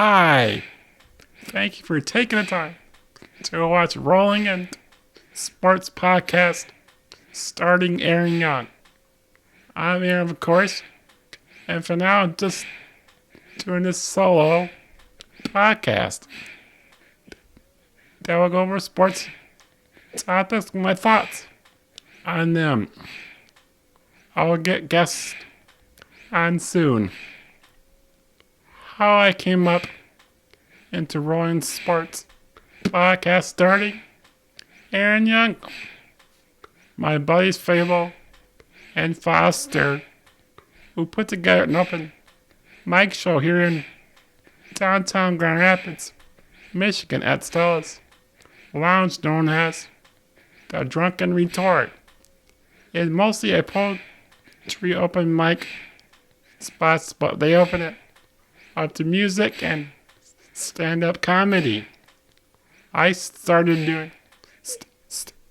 Hi. Thank you for taking the time to watch Rolling and Sports Podcast starting Aaron Young. I'm Aaron, of course, and for now, I'm just doing this solo podcast that will go over sports topics and my thoughts on them. I'll get guests on soon. How I came up into Rolling Sports Podcast starting Aaron Young. My buddies Fable and Foster, who put together an open mic show here in downtown Grand Rapids, Michigan at Stella's lounge known as the Drunken Retort. It's mostly a poetry open mic spots, but they open it up to music and stand-up comedy. I started doing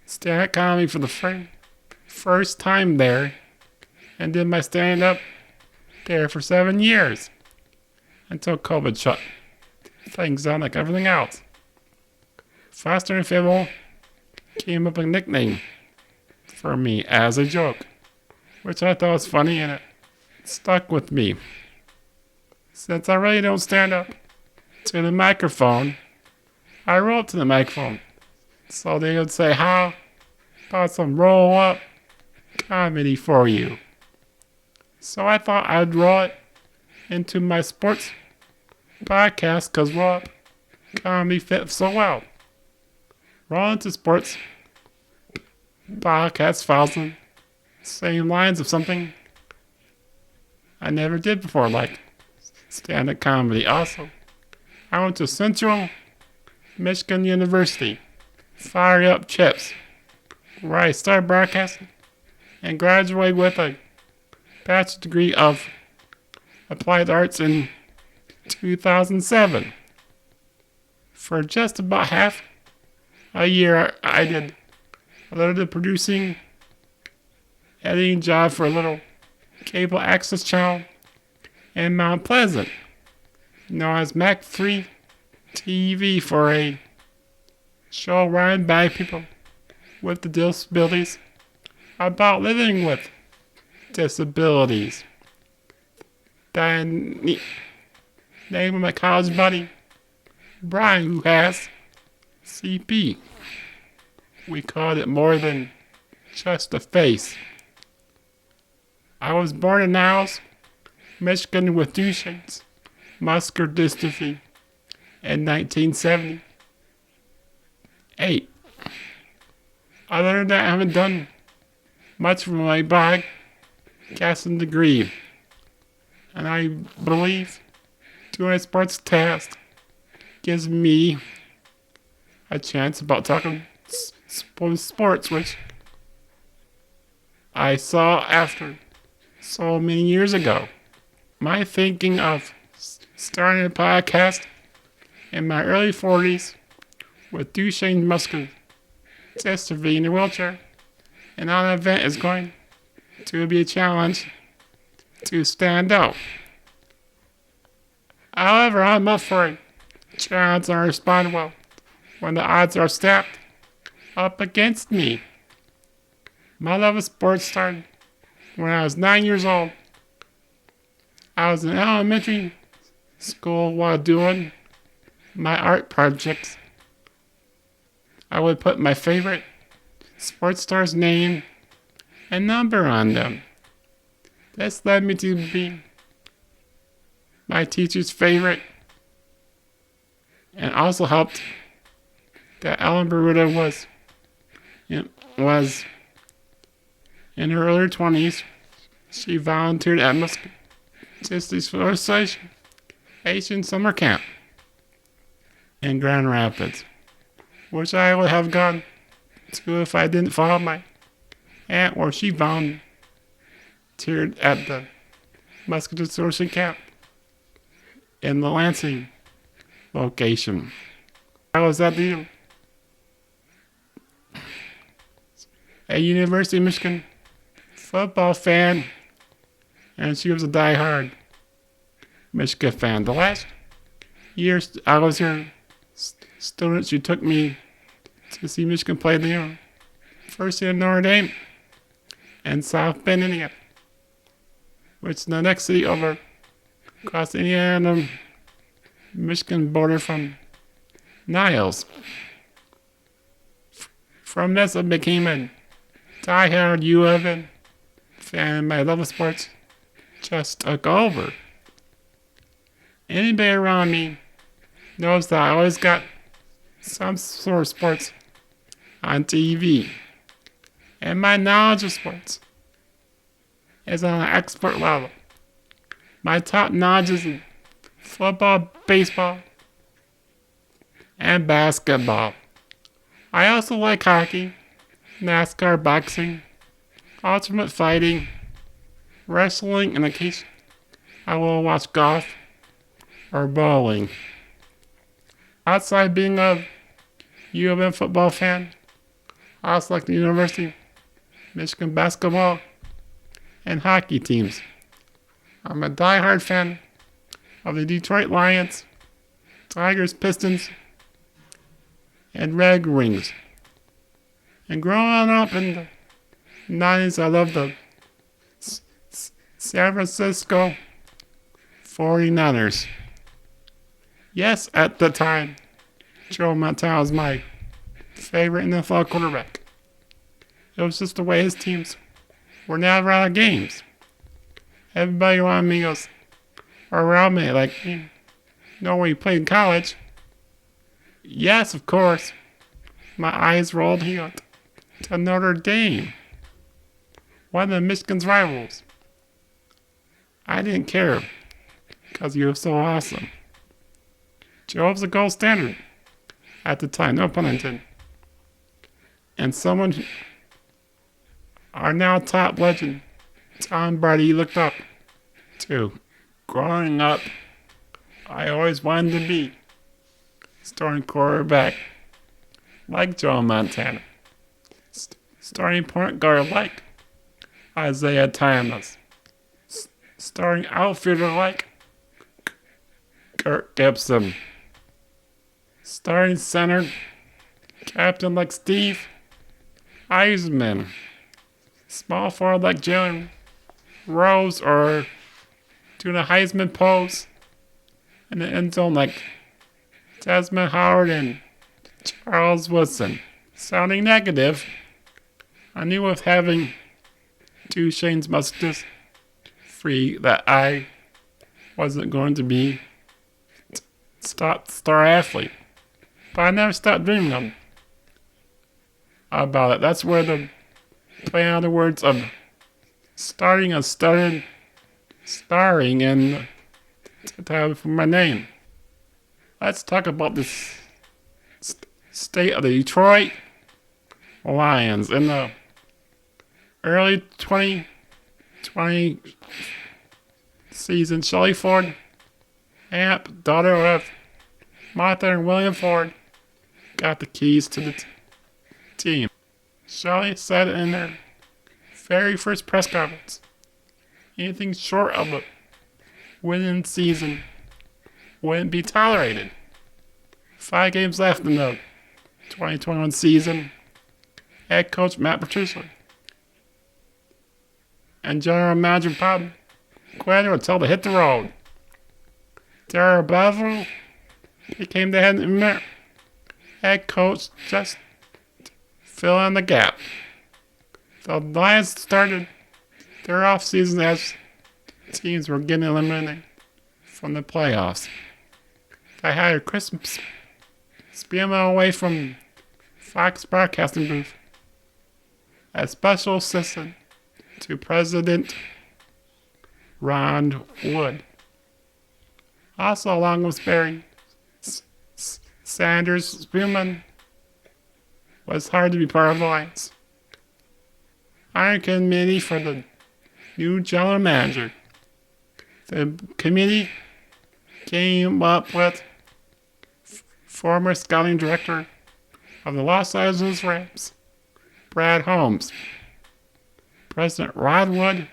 stand-up comedy for the first time there, and did my stand-up there for 7 years until COVID shut things down like everything else. Foster and Fibble came up with a nickname for me as a joke, which I thought was funny and it stuck with me. Since I really don't stand up to the microphone, I roll up to the microphone. So they would say, how about some roll up comedy for you? So I thought I'd roll it into my sports podcast because roll up comedy fits so well. Roll into sports podcast follows the same lines of something I never did before, like stand-up comedy. Also, I went to Central Michigan University, Fire Up Chips, where I started broadcasting and graduated with a bachelor's degree of applied arts in 2007. For just about half a year, I did a little bit of producing, editing job for a little cable access channel in Mount Pleasant, known as Mac 3 TV, for a show run by people with disabilities about living with disabilities. Then name of my college buddy Brian, who has CP. We called it more than just a face. I was born in Niles, Michigan, with Duchenne's muscular dystrophy in 1978. Other than that, I haven't done much for my broadcasting degree, and I believe doing a sports test gives me a chance about talking sports, which I saw after so many years ago. My thinking of starting a podcast in my early 40s with Duchenne muscular dystrophy in a wheelchair and on an event is going to be a challenge to stand out. However, I'm up for a challenge and I respond well when the odds are stacked up against me. My love of sports started when I was 9 years old. I was in elementary school while doing my art projects. I would put my favorite sports star's name and number on them. This led me to be my teacher's favorite, and also helped that Ellen Baruta was in her early 20s. She volunteered at Muscular Dystrophy Association Asian Summer Camp in Grand Rapids, which I would have gone to if I didn't follow my aunt, where she volunteered at the Muscular Dystrophy Camp in the Lansing location. I was at a University of Michigan football fan, and she was a diehard Michigan fan. The last years I was your students. You took me to see Michigan play the University of Notre Dame and South Bend, Indiana, which is the next city over across the Indiana Michigan border from Niles. From this, I became a diehard U of M fan. My love of sports just took over. Anybody around me knows that I always got some sort of sports on TV. And my knowledge of sports is on an expert level. My top knowledge is in football, baseball, and basketball. I also like hockey, NASCAR, boxing, ultimate fighting, wrestling, and occasionally I will watch golf or bowling. Outside being a U of M football fan, I also like the University of Michigan basketball and hockey teams. I'm a diehard fan of the Detroit Lions, Tigers, Pistons, and Red Wings. And growing up in the 90s, I loved the San Francisco 49ers. Yes, at the time, Joe Montana was my favorite NFL quarterback. It was just the way his teams were never out of games. Everybody around me goes, or around me, like, you know where you played in college? Yes, of course. My eyes rolled here to Notre Dame, one of Michigan's rivals. I didn't care because you were so awesome. Joe was the gold standard at the time, no pun intended. And someone, our now top legend, Tom Brady, looked up to. Growing up, I always wanted to be starting quarterback like Joe Montana, starting point guard like Isaiah Thomas, starting outfielder like Kirk Gibson, starting center captain like Steve Eisman, small forward like Jalen Rose, or doing a Heisman pose in the end zone like Desmond Howard and Charles Woodson. Sounding negative, I knew with having two Shane's mustaches free that I wasn't going to be star athlete. But I never stopped dreaming about it. That's where the play on the words of starting and starring in the title for my name. Let's talk about this state of the Detroit Lions. In the early 2020 season, Shelley Ford, Amp, daughter of Martha and William Ford, got the keys to the team. Shelley said in their very first press conference, anything short of a winning season wouldn't be tolerated. 5 games left in the 2021 season. Head coach Matt Patricia and general manager Bob Quinn were told to hit the road. Darrell Bevell became the head coach, just fill in the gap. The Lions started their offseason as teams were getting eliminated from the playoffs. They hired Chris Spielman away from Fox Broadcasting booth as special assistant to President Ron Wood. Also, along with Barry Sanders, Spielman was hard to be part of the Lions. Hiring committee for the new general manager. The committee came up with former scouting director of the Los Angeles Rams, Brad Holmes, President Rod Wood,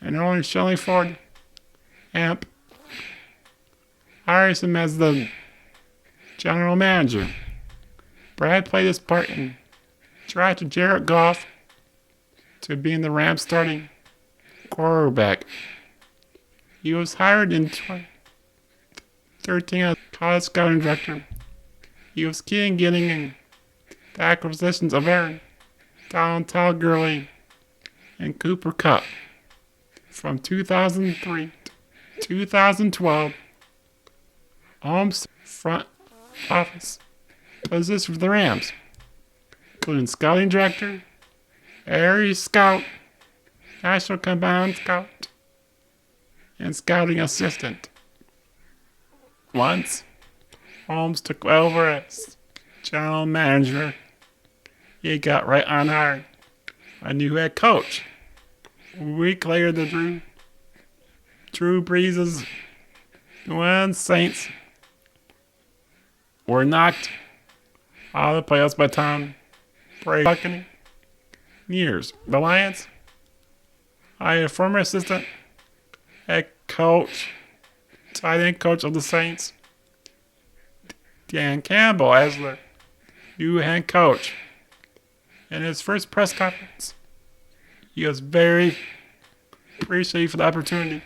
and owner Shelley Ford, Amp, hires him as the general manager. Brad played his part and drafted Jared Goff to being the Rams' starting quarterback. He was hired in 2013 as college scouting director. He was key in getting in the acquisitions of Aaron Donald, Todd Gurley, and Cooper Kupp. From 2003 to 2012, Holmes' front office position for the Rams, including scouting director, area scout, national combined scout, and scouting assistant. Once Holmes took over as general manager, he got right on hiring a new head coach. A week later, the Drew Brees' New Orleans Saints were knocked out of the playoffs by Tom Brady. Buccaneers. The Lions hired a former assistant head coach, tight end coach of the Saints, Dan Campbell, as their new head coach. In his first press conference, he was very appreciative for the opportunity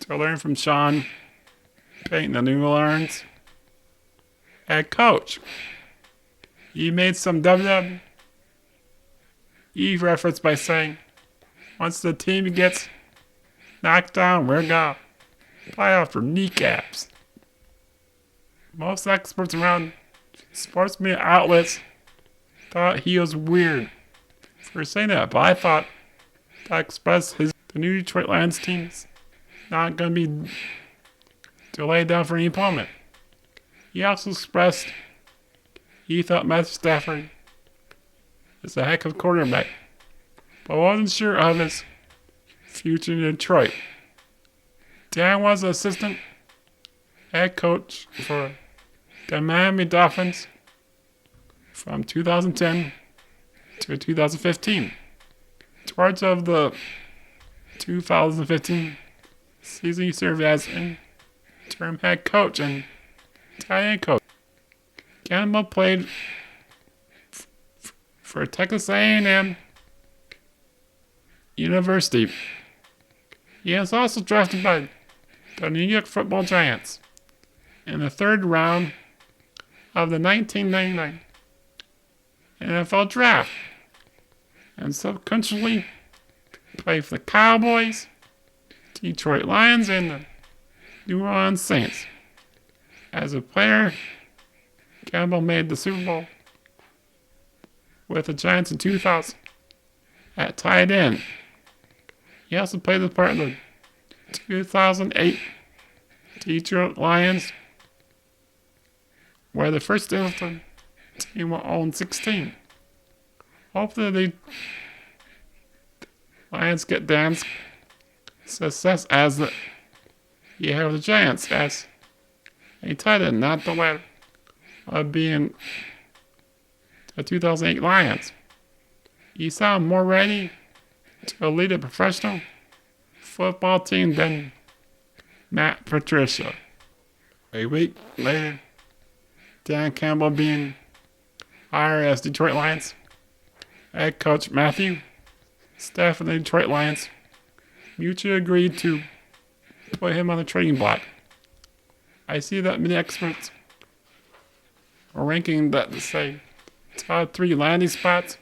to learn from Sean Payton, the New Orleans head coach. He made some WWE reference by saying, once the team gets knocked down, we're gonna play off their kneecaps. Most experts around sports media outlets thought he was weird for saying that, but I thought that expressed the new Detroit Lions team's not going to be delayed down for any opponent. He also expressed he thought Matthew Stafford is a heck of a quarterback, but wasn't sure of his future in Detroit. Dan was an assistant head coach for the Miami Dolphins from 2010 to 2015. Towards of the 2015 season, he served as interim head coach and tight end coach. Campbell played for Texas A&M University. He was also drafted by the New York Football Giants in the third round of the 1999 NFL Draft, and subsequently played for the Cowboys, Detroit Lions, and the New Orleans Saints. As a player, Campbell made the Super Bowl with the Giants in 2000 at tight end. He also played the part of the 2008 Detroit Lions, where the first team were 0-16. Hopefully the Lions get Dan's success as the year of the Giants as a tight end, not the latter of being the 2008 Lions. He sounded more ready to lead a professional football team than Matt Patricia. A week later, Dan Campbell being hired as Detroit Lions head coach. Matthew Stafford of the Detroit Lions mutually agreed to put him on the trading block. I see that many experts are ranking that to say top 3 landing spots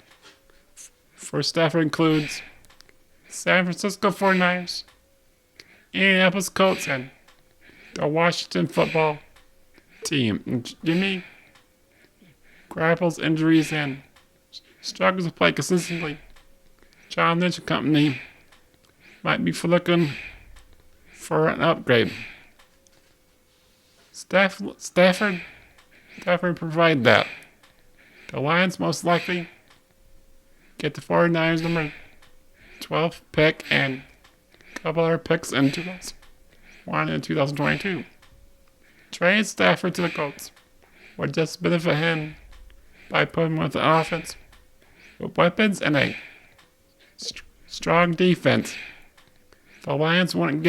for Stafford includes San Francisco 49ers, Indianapolis Colts, and the Washington football team. Jimmy Garoppolo's injuries and struggles to play consistently. John Lynch and company might be looking for an upgrade. Stafford provide that. The Lions most likely get the 49ers number 12th pick and a couple other picks in 2001 and 2022. Trade Stafford to the Colts would just benefit him by putting him with an offense with weapons and a strong defense. The Lions wouldn't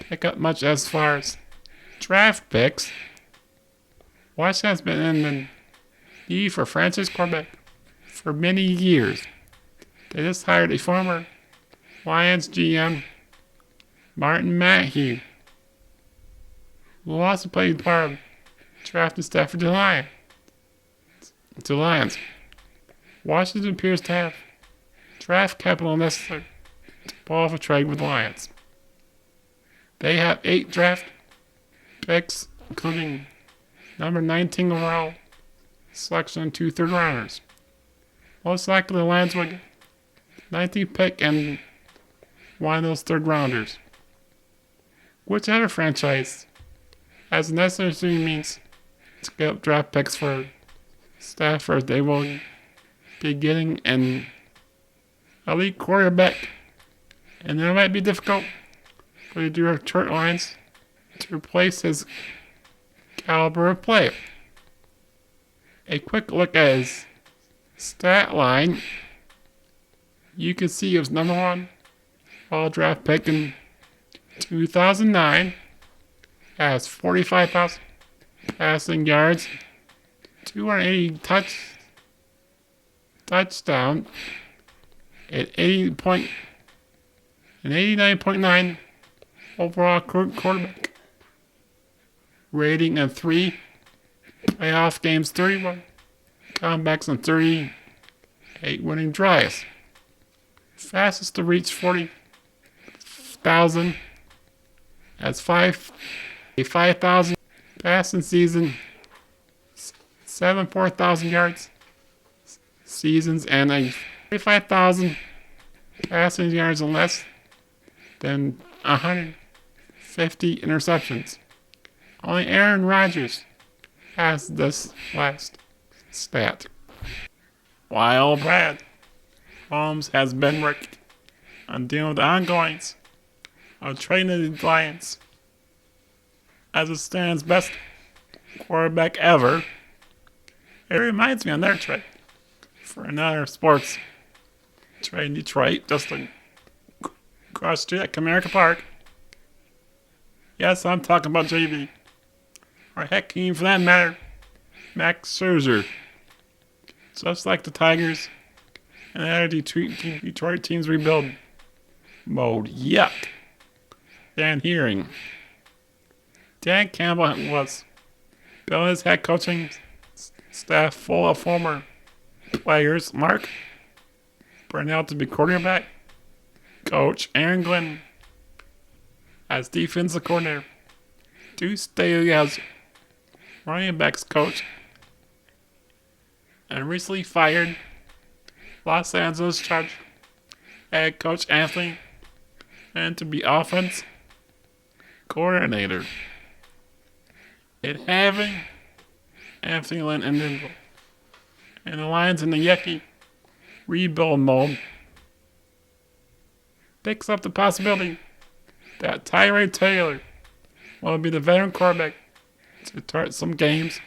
pick up much as far as draft picks. Washington's been in the need for franchise quarterback for many years. They just hired a former Lions GM, Martin Mayhew, who also played part of drafting staff for the Lions. Washington appears to have draft capital necessary to pull off a trade with the Lions. They have 8 draft picks, including number 19 overall selection and 2 third-rounders. Most likely the Lions will get 19th pick and one of those third-rounders. Whichever franchise has necessary means to get up draft picks for Stafford, they will be getting an elite quarterback, and it might be difficult for the Detroit Lions to replace his caliber of player. A quick look at his stat line. You can see he was number 1 all draft pick in 2009. Has 45,000 passing yards, 280 touchdown, at 89.9 overall quarterback rating, and 3 playoff games, 31 comebacks, and 38 winning drives. Fastest to reach 40,000 as 5,000 passing season, 4,000 yards seasons, and a 45,000 passing yards and less than 150 interceptions. Only Aaron Rodgers has this last stat. While Brad Holmes has been working on dealing with the ongoings of training the Lions as it stands best quarterback ever, it reminds me of their trade for another sports trade in Detroit, just across the street at Comerica Park. Yes, I'm talking about JV. Or heck, even for that matter, Max Scherzer. Just like the Tigers and the other Detroit teams rebuild mode. Yuck. Dan Hearing. Dan Campbell was building his head coaching staff full of former players. Mark Brunell to be quarterback coach. Aaron Glenn as defensive coordinator. Deuce Staley as running backs coach. And recently fired Los Angeles Chargers head coach Anthony and to be offense coordinator. It having Anthony Lynn and the Lions in the yucky rebuild mode picks up the possibility that Tyrod Taylor will be the veteran quarterback to start some games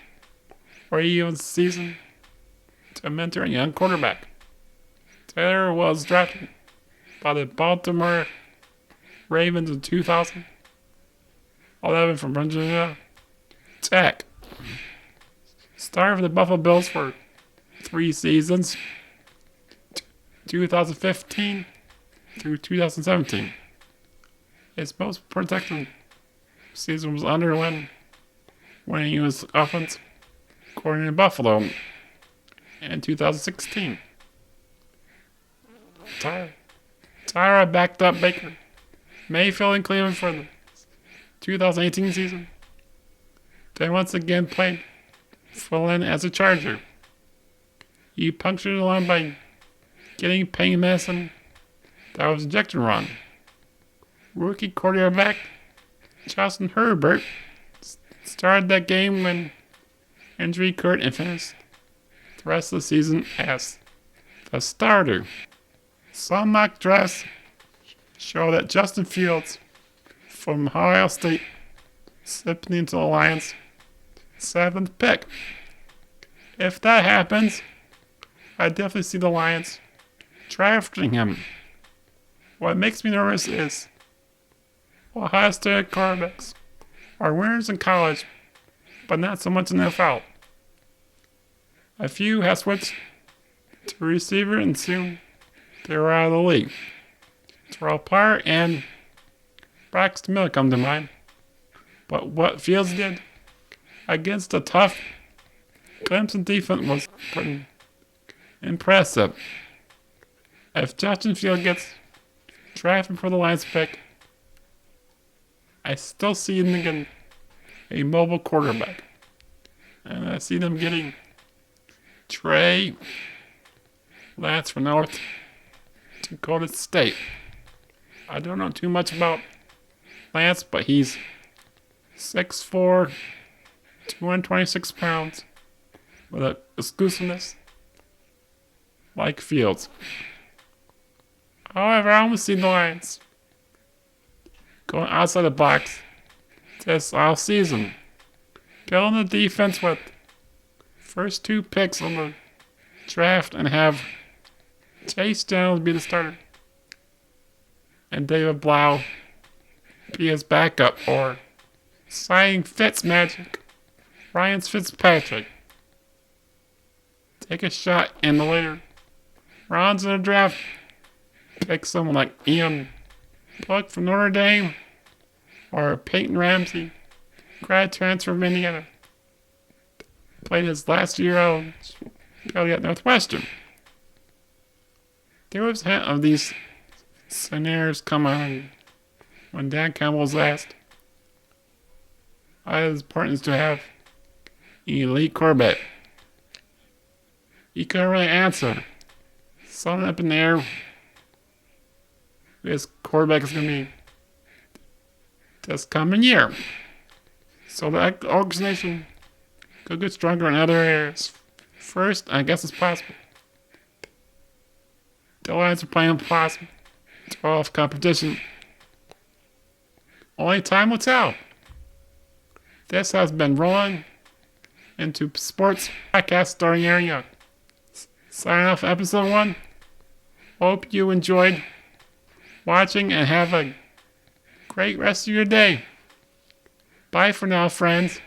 or even season to mentor a young quarterback. Taylor was drafted by the Baltimore Ravens in 2011 from Virginia Tech. Started for the Buffalo Bills for 3 seasons, 2015 through 2017. His most protected season was under when he was offense coordinator in Buffalo in 2016. Tyra backed up Baker Mayfield in Cleveland for the 2018 season. Then once again played full in as a Charger. He punctured the line by getting pain medicine that was injected wrong. Rookie quarterback Justin Herbert started that game when injury occurred and finished the rest of the season as the starter. Some mock drafts show that Justin Fields from Ohio State slipping into the Lions' 7th pick. If that happens, I definitely see the Lions drafting him. What makes me nervous is Ohio State quarterbacks are winners in college, but not so much in the NFL. A few have switched to receiver and soon they were out of the league. Terrell Pryor and Braxton Miller come to mind. But what Fields did against a tough Clemson defense was pretty impressive. If Justin Fields gets drafted for the Lions pick, I still see them getting a mobile quarterback. And I see them getting Trey Lance from North Dakota State. I don't know too much about Lance, but he's 6'4", 226 pounds, with an exclusiveness like Fields. However, I almost see the Lions going outside the box this off season, building the defense with first 2 picks on the draft and have Chase Daniels be the starter and David Blau be his backup, or signing Fitzmagic, Ryan Fitzpatrick. Take a shot in the later rounds of the draft. Pick someone like Ian Book from Notre Dame or Peyton Ramsey, grad transfer from Indiana. Played his last year out at Northwestern. There was a hint of these scenarios come on when Dan Campbell's asked why it is important to have an elite quarterback. He couldn't really answer. Something up in the air. His quarterback is going to be this coming year. So the organization could get stronger in other areas. First, I guess it's possible. The Lions are playing possible 12 competition. Only time will tell. This has been rolling into sports podcast starring Aaron Young. Sign off episode 1. Hope you enjoyed watching and have a great rest of your day. Bye for now, friends.